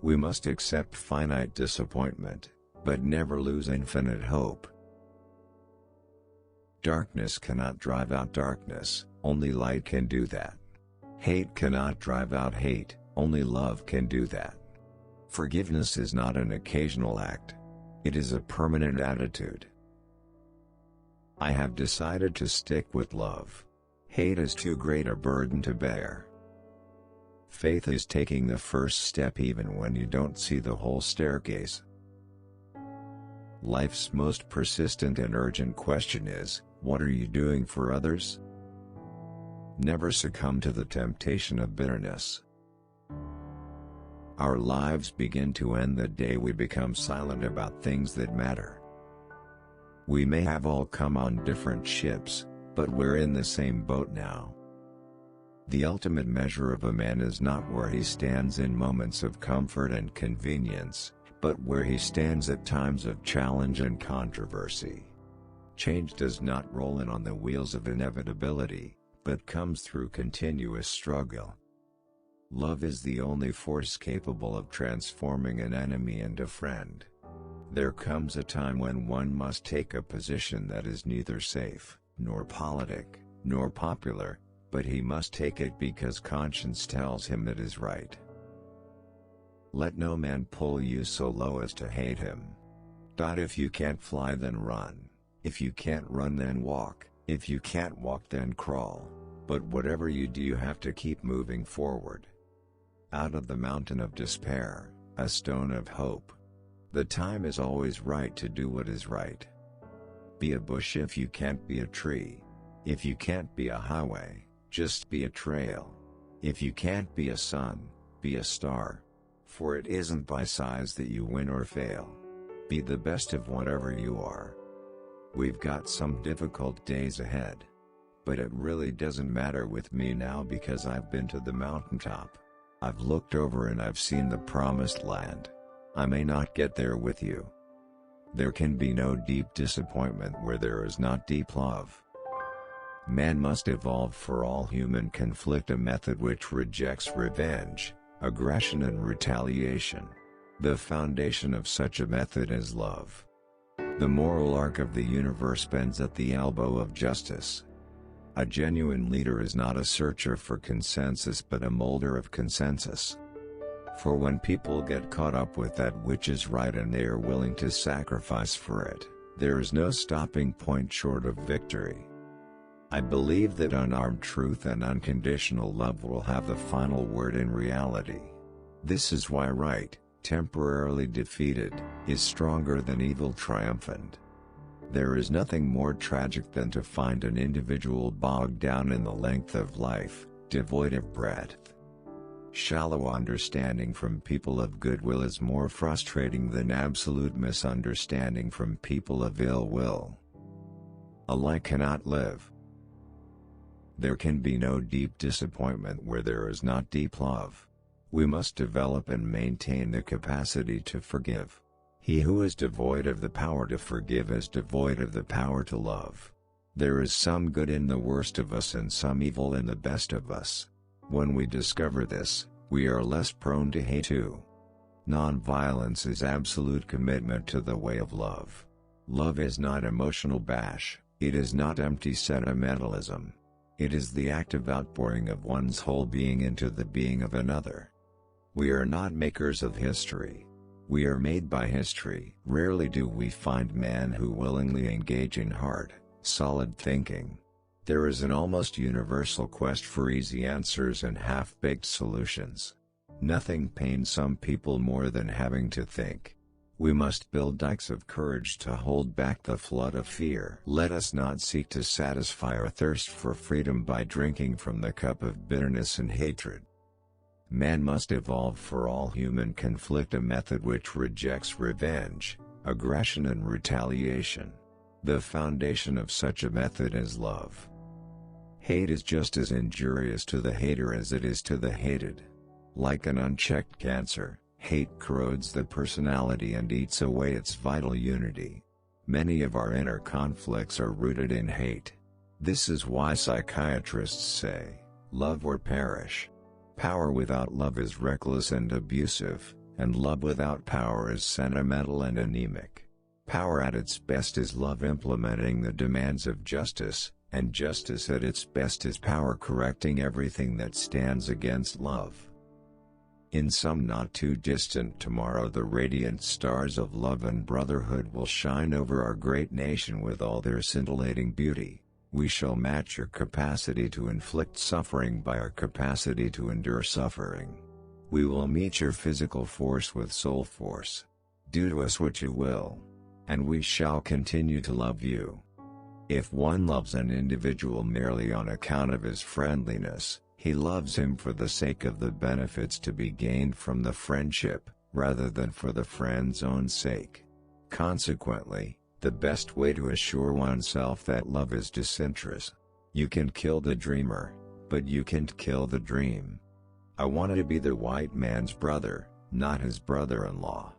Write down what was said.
We must accept finite disappointment, but never lose infinite hope. Darkness cannot drive out darkness, only light can do that. Hate cannot drive out hate, only love can do that. Forgiveness is not an occasional act. It is a permanent attitude. I have decided to stick with love. Hate is too great a burden to bear. Faith is taking the first step even when you don't see the whole staircase. Life's most persistent and urgent question is, what are you doing for others? Never succumb to the temptation of bitterness. Our lives begin to end the day we become silent about things that matter. We may have all come on different ships, but we're in the same boat now. The ultimate measure of a man is not where he stands in moments of comfort and convenience, but where he stands at times of challenge and controversy. Change does not roll in on the wheels of inevitability, but comes through continuous struggle. Love is the only force capable of transforming an enemy into friend. There comes a time when one must take a position that is neither safe, nor politic, nor popular, but he must take it because conscience tells him it is right. Let no man pull you so low as to hate him. If you can't fly, then run. If you can't run, then walk. If you can't walk, then crawl. But whatever you do, you have to keep moving forward. Out of the mountain of despair, a stone of hope. The time is always right to do what is right. Be a bush if you can't be a tree. If you can't be a highway, just be a trail. If you can't be a sun, be a star. For it isn't by size that you win or fail. Be the best of whatever you are. We've got some difficult days ahead. But it really doesn't matter with me now because I've been to the mountaintop. I've looked over and I've seen the promised land. I may not get there with you. There can be no deep disappointment where there is not deep love. Man must evolve for all human conflict a method which rejects revenge, aggression and retaliation. The foundation of such a method is love. The moral arc of the universe bends at the elbow of justice. A genuine leader is not a searcher for consensus but a molder of consensus. For when people get caught up with that which is right and they are willing to sacrifice for it, there is no stopping point short of victory. I believe that unarmed truth and unconditional love will have the final word in reality. This is why right, temporarily defeated, is stronger than evil triumphant. There is nothing more tragic than to find an individual bogged down in the length of life, devoid of breadth. Shallow understanding from people of goodwill is more frustrating than absolute misunderstanding from people of ill will. A lie cannot live. There can be no deep disappointment where there is not deep love. We must develop and maintain the capacity to forgive. He who is devoid of the power to forgive is devoid of the power to love. There is some good in the worst of us and some evil in the best of us. When we discover this, we are less prone to hate too. Non-violence is absolute commitment to the way of love. Love is not emotional bash, it is not empty sentimentalism. It is the active outpouring of one's whole being into the being of another. We are not makers of history. We are made by history. Rarely do we find men who willingly engage in hard, solid thinking. There is an almost universal quest for easy answers and half-baked solutions. Nothing pains some people more than having to think. We must build dikes of courage to hold back the flood of fear. Let us not seek to satisfy our thirst for freedom by drinking from the cup of bitterness and hatred. Man must evolve for all human conflict a method which rejects revenge, aggression and retaliation. The foundation of such a method is love. Hate is just as injurious to the hater as it is to the hated. Like an unchecked cancer, hate corrodes the personality and eats away its vital unity. Many of our inner conflicts are rooted in hate. This is why psychiatrists say, love or perish. Power without love is reckless and abusive, and love without power is sentimental and anemic. Power at its best is love implementing the demands of justice, and justice at its best is power correcting everything that stands against love. In some not too distant tomorrow, the radiant stars of love and brotherhood will shine over our great nation with all their scintillating beauty. We shall match your capacity to inflict suffering by our capacity to endure suffering. We will meet your physical force with soul force. Do to us what you will, and we shall continue to love you. If one loves an individual merely on account of his friendliness, he loves him for the sake of the benefits to be gained from the friendship, rather than for the friend's own sake. Consequently, the best way to assure oneself that love is disinterest. You can kill the dreamer, but you can't kill the dream. I wanted to be the white man's brother, not his brother-in-law.